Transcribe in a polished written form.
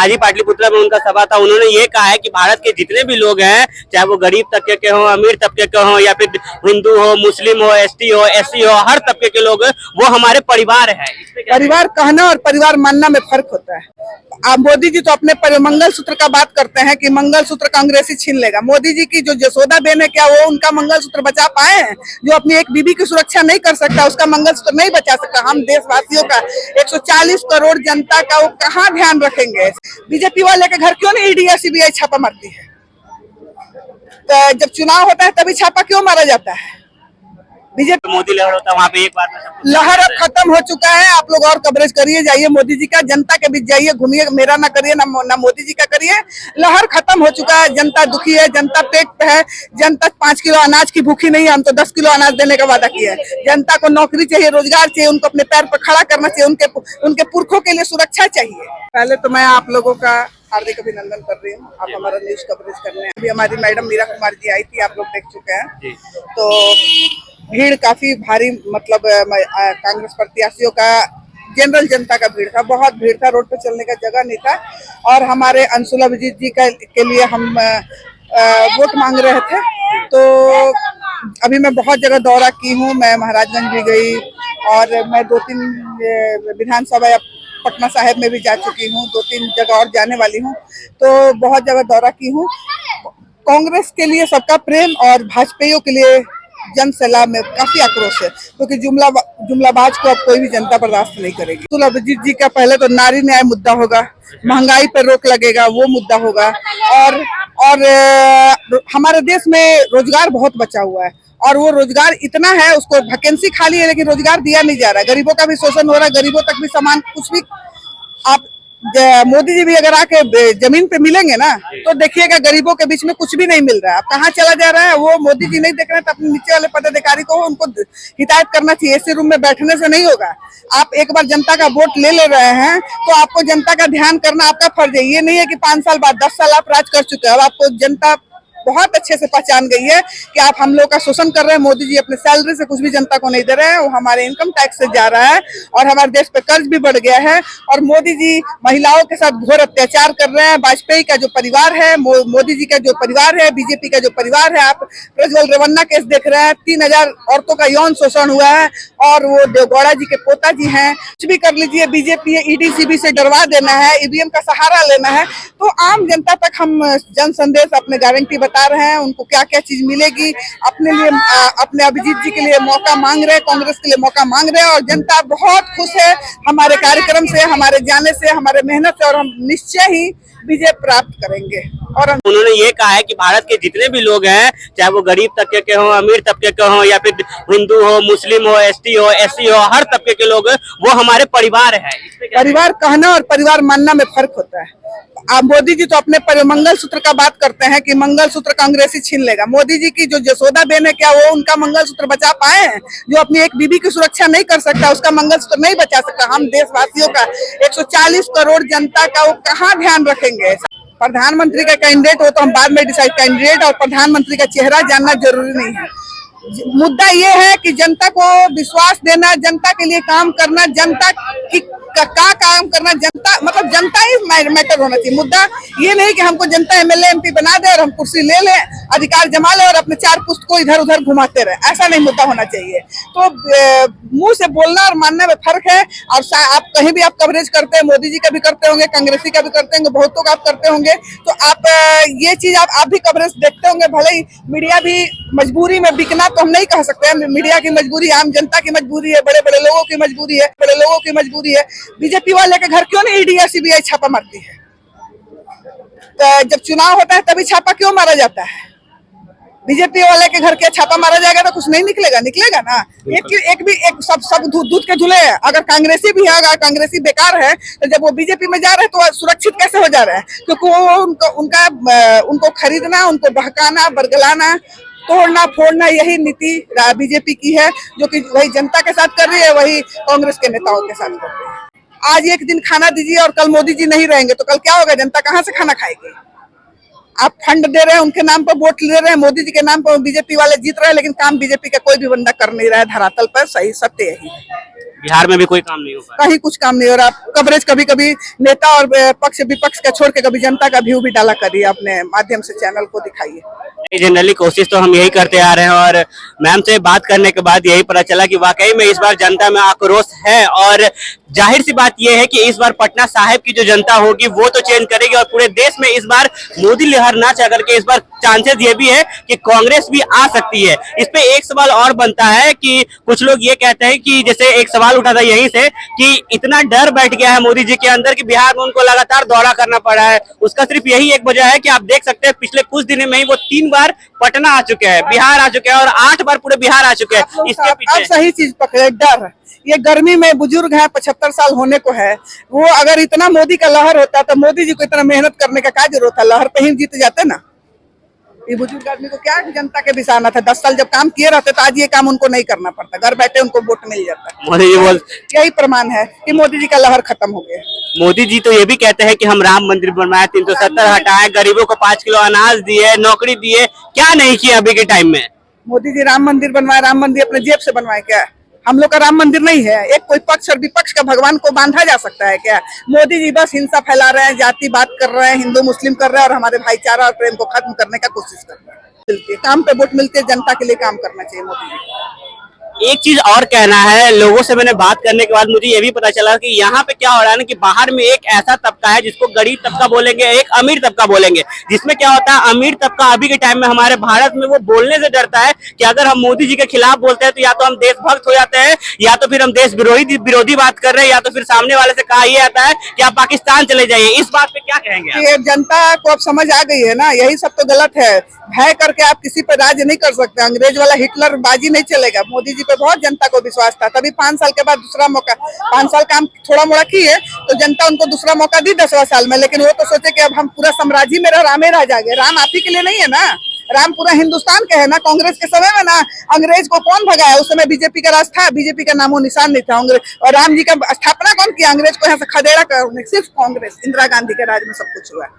आदि पाटलिपुत्रा में उनका सभा था। उन्होंने ये कहा है कि भारत के जितने भी लोग हैं, चाहे वो गरीब तबके के हों, अमीर तबके के हों, या फिर हिंदू हो, मुस्लिम हो, एसटी हो, एससी हो, हर तबके के लोग वो हमारे परिवार है। परिवार कहना और परिवार मानना में फर्क होता है। आप मोदी जी तो अपने मंगल सूत्र का बात करते हैं कि मंगल सूत्र कांग्रेसी छीन लेगा। मोदी जी की जो जसोदा बेन है, क्या वो उनका मंगल सूत्र बचा पाए हैं? जो अपनी एक बीबी की सुरक्षा नहीं कर सकता, उसका मंगल सूत्र नहीं बचा सकता। हम देशवासियों का 140 करोड़ जनता का वो कहाँ ध्यान रखेंगे? बीजेपी वाले के घर क्यों नहीं ईडी या सीबीआई छापा मारती है? तो जब चुनाव होता है तभी छापा क्यों मारा जाता है? बीजेपी मोदी लहर होता है वहाँ पे एक बार में लहर अब खत्म हो चुका है। आप लोग और कवरेज करिए, जाइए मोदी जी का, जनता के बीच जाइए, घूमिए। मेरा ना करिए, ना मोदी जी का करिए। लहर खत्म हो चुका है। जनता दुखी है, जनता पेट पे है। जनता 5 किलो अनाज की भूखी नहीं है। हम तो 10 किलो अनाज देने का वादा किया है। जनता को नौकरी चाहिए, रोजगार चाहिए, उनको अपने पैर पर खड़ा करना चाहिए, उनके पुरखों के लिए सुरक्षा चाहिए। पहले तो मैं आप लोगों का हार्दिक अभिनंदन कर रही हूँ। आप हमारा न्यूज कवरेज करने हैं। अभी हमारी मैडम मीरा कुमार जी आई थी, आप लोग देख चुके हैं। तो भीड़ काफी भारी, मतलब कांग्रेस प्रत्याशियों का, जनरल जनता का भीड़ था, बहुत भीड़ था। रोड पे चलने का जगह नहीं था। और हमारे अंशुला विजित जी के लिए हम वोट मांग रहे थे। तो अभी मैं बहुत जगह दौरा की हूँ। मैं महाराजगंज भी गई और मैं 2-3 विधानसभा या पटना साहिब में भी जा चुकी हूँ। 2-3 जगह और जाने वाली हूँ। तो बहुत जगह दौरा की हूँ। कांग्रेस के लिए सबका प्रेम और भाजपाइयों के लिए जन सैलाब में काफी आक्रोश है, क्योंकि जुमलाबाज को अब कोई भी जनता बर्दाश्त नहीं करेगी। तो अभिजीत जी का पहले तो नारी न्याय मुद्दा होगा, महंगाई पर रोक लगेगा वो मुद्दा होगा, और हमारे देश में रोजगार बहुत बचा हुआ है। और वो रोजगार इतना है, उसको वैकेंसी खाली है लेकिन रोजगार दिया नहीं जा रहा। गरीबों का भी शोषण हो रहा है, गरीबों तक भी सामान कुछ भी। आप मोदी जी भी अगर आके जमीन पे मिलेंगे ना, तो देखिएगा गरीबों के बीच में कुछ भी नहीं मिल रहा है। अब कहाँ चला जा रहा है वो मोदी जी नहीं देख रहे हैं, तो अपने नीचे वाले पदाधिकारी को उनको हिदायत करना चाहिए। ऐसे रूम में बैठने से नहीं होगा। आप एक बार जनता का वोट ले रहे हैं तो आपको जनता का ध्यान करना आपका फर्ज है। ये नहीं है कि 5 साल बाद, 10 साल आप राज कर चुके हैं। अब आपको जनता बहुत अच्छे से पहचान गई है कि आप हम लोग का शोषण कर रहे हैं। मोदी जी अपने सैलरी से कुछ भी जनता को नहीं दे रहे हैं, वो हमारे इनकम टैक्स से जा रहा है और हमारे देश पे कर्ज भी बढ़ गया है। और मोदी जी महिलाओं के साथ घोर अत्याचार कर रहे हैं। वाजपेयी का जो परिवार है, मोदी जी का जो परिवार है, बीजेपी का जो परिवार है, आप प्रज्वल रेवन्ना केस देख रहे हैं। 3000 औरतों का यौन शोषण हुआ है और वो देवगौड़ा जी के पोता जी हैं। कुछ भी कर लीजिए, बीजेपी ईडी सीबी से डरवा देना है, ईवीएम का सहारा लेना है। तो आम जनता तक हम जन संदेश अपने गारंटी बता रहे हैं, उनको क्या क्या चीज मिलेगी। अपने लिए, अपने अभिजीत जी के लिए मौका मांग रहे हैं, कांग्रेस के लिए मौका मांग रहे हैं। और जनता बहुत खुश है हमारे कार्यक्रम से, हमारे जाने से, हमारे मेहनत से, और हम निश्चय ही विजय प्राप्त करेंगे। और उन्होंने ये कहा है कि भारत के जितने भी लोग हैं, चाहे वो गरीब तबके के हों, अमीर तबके के हों, या फिर हिंदू हो, मुस्लिम हो, एसटी हो, एससी हो, हर तबके के लोग वो हमारे परिवार है। परिवार कहना और परिवार मानना में फर्क होता है। आप मोदी जी तो अपने मंगल सूत्र का बात करते हैं कि मंगल सूत्र कांग्रेसी छीन लेगा। मोदी जी की जो जसोदा बेन है, क्या वो उनका मंगल सूत्र बचा पाए हैं? जो अपनी एक बीबी की सुरक्षा नहीं कर सकता, उसका मंगल सूत्र नहीं बचा सकता। हम देशवासियों का 140 करोड़ जनता का वो कहाँ ध्यान रखेंगे? प्रधानमंत्री का कैंडिडेट हो तो हम बाद में डिसाइड, कैंडिडेट और प्रधानमंत्री का चेहरा जानना जरूरी नहीं है। मुद्दा ये है कि जनता को विश्वास देना, जनता के लिए काम करना, जनता की का काम करना। जनता मतलब जनता ही मैटर होना चाहिए। मुद्दा ये नहीं कि हमको जनता एमएलए एमपी बना दे और हम कुर्सी ले लें, अधिकार जमा ले और अपने 4 पुस्त को इधर उधर घुमाते रहे। ऐसा नहीं मुद्दा होना चाहिए। तो मुंह से बोलना और मानने में फर्क है। और आप कहीं भी आप कवरेज करते हैं, मोदी जी का भी करते होंगे, कांग्रेसी का भी करते होंगे, बहुतों का आप करते होंगे। तो आप ये चीज आप भी कवरेज देखते होंगे। भले ही मीडिया भी मजबूरी में बिकना तो हम नहीं कह सकते हैं। मीडिया की मजबूरी, आम जनता की मजबूरी है, बड़े बड़े लोगों की मजबूरी है, बड़े लोगों की मजबूरी है। बीजेपी वाले के घर क्यों नहीं ईडी या सीबीआई छापा मारती है? तो जब चुनाव होता है तभी छापा क्यों मारा जाता है? बीजेपी वाले के घर के छापा मारा जाएगा तो कुछ नहीं निकलेगा? निकलेगा ना। एक सब दूध के धुले हैं। अगर कांग्रेसी भी है, अगर कांग्रेसी बेकार है, तो जब वो बीजेपी में जा रहे हैं तो सुरक्षित कैसे हो जा रहे हैं? क्योंकि वो उनको खरीदना, उनको बहकाना, बरगलाना, तोड़ना फोड़ना, यही नीति बीजेपी की है, जो कि वही जनता के साथ कर रही है, वही कांग्रेस के नेताओं के साथ कर रही है। आज एक दिन खाना दीजिए और कल मोदी जी नहीं रहेंगे तो कल क्या होगा? जनता कहाँ से खाना खाएगी? आप फंड दे रहे हैं, उनके नाम पर वोट ले रहे हैं, मोदी जी के नाम पर बीजेपी वाले जीत रहे हैं, लेकिन काम बीजेपी का कोई भी बंदा कर नहीं रहा है धरातल पर। सही सत्य यही है। बिहार में भी कोई काम नहीं हो पा कहीं कुछ काम नहीं हो रहा। कवरेज कभी कभी नेता और पक्ष विपक्ष का छोड़ के कभी जनता का व्यू भी डाला करिए, अपने माध्यम से चैनल को दिखाइए। रहा। जनरली कोशिश तो हम यही करते आ रहे हैं और मैम से बात करने के बाद यही पता चला कि वाकई में इस बार जनता में आक्रोश है और जाहिर सी बात यह है कि इस बार पटना साहिब की जो जनता होगी वो तो चेंज करेगी और पूरे देश में इस बार मोदी लहर ना चाह करके इस बार चांसेस ये भी है कि कांग्रेस भी आ सकती है। इस पे एक सवाल और बनता है कि कुछ लोग ये कहते हैं कि जैसे एक सवाल उठा था यहीं से कि इतना डर बैठ गया है मोदी जी के अंदर कि बिहार में उनको लगातार दौरा करना पड़ा है। उसका सिर्फ यही एक वजह है कि आप देख सकते हैं पिछले कुछ दिनों में ही वो 3 बार पटना आ चुके हैं, बिहार आ चुके हैं और 8 बार पूरे बिहार आ चुके हैं। इसके आप पीछे सही चीज पकड़े, डर। ये गर्मी में बुजुर्ग है, 75 साल होने को है, वो अगर इतना मोदी का लहर होता तो मोदी जी को इतना मेहनत करने का क्या जरूरत था, लहर पे ही जीत जाते ना। ये बुजुर्ग आदमी को क्या जनता के बिसाना था, 10 साल जब काम किए रहते तो आज ये काम उनको नहीं करना पड़ता, घर बैठे उनको वोट मिल जाता। मोदी जी बोल यही प्रमाण है कि मोदी जी का लहर खत्म हो गया। मोदी जी तो ये भी कहते हैं कि हम राम मंदिर बनवाए, 370 हटाए, गरीबों को 5 किलो अनाज दिए, नौकरी दिए, क्या नहीं किया अभी के टाइम में। मोदी जी राम मंदिर बनवाए, राम मंदिर अपने जेब से बनवाए क्या? हम लोग का राम मंदिर नहीं है। एक कोई पक्ष और विपक्ष का भगवान को बांधा जा सकता है क्या? मोदी जी बस हिंसा फैला रहे हैं, जाति बात कर रहे हैं, हिंदू मुस्लिम कर रहे हैं और हमारे भाईचारा और प्रेम को खत्म करने का कोशिश कर रहे हैं। काम पे वोट मिलते, जनता के लिए काम करना चाहिए मोदी जी को। एक चीज और कहना है, लोगों से मैंने बात करने के बाद मुझे ये भी पता चला कि यहाँ पे क्या हो रहा है ना कि बाहर में एक ऐसा तबका है जिसको गरीब तबका बोलेंगे, एक अमीर तबका बोलेंगे, जिसमें क्या होता है अमीर तबका अभी के टाइम में हमारे भारत में वो बोलने से डरता है कि अगर हम मोदी जी के खिलाफ बोलते हैं तो या तो हम देशभक्त हो जाते हैं या तो फिर हम देश विरोधी बात कर रहे हैं या तो फिर सामने वाले से कहा यह आता है कि आप पाकिस्तान चले जाइए। इस बात पे क्या कहेंगे आप? ये जनता को अब समझ आ गई है ना, यही सब तो गलत है। भय करके आप किसी पे राज नहीं कर सकते, अंग्रेज वाला हिटलर बाजी नहीं चलेगा। मोदी जी पे बहुत जनता को विश्वास था, तभी 5 साल के बाद दूसरा मौका, 5 साल काम थोड़ा मोड़ा किए तो जनता उनको दूसरा मौका दी 10वां साल में। लेकिन वो तो सोचे कि अब हम पूरा साम्राज्य में राम ही राज आ गए। राम आप ही के लिए नहीं है ना, राम पूरा हिंदुस्तान के है ना। कांग्रेस के समय में ना अंग्रेज को कौन भगाया? उस समय बीजेपी का राज था, बीजेपी का नामो निशान नहीं था। और राम जी का स्थापना कौन किया? अंग्रेज को यहाँ से खदेड़ा कर, सिर्फ कांग्रेस, इंदिरा गांधी के राज में सब कुछ हुआ।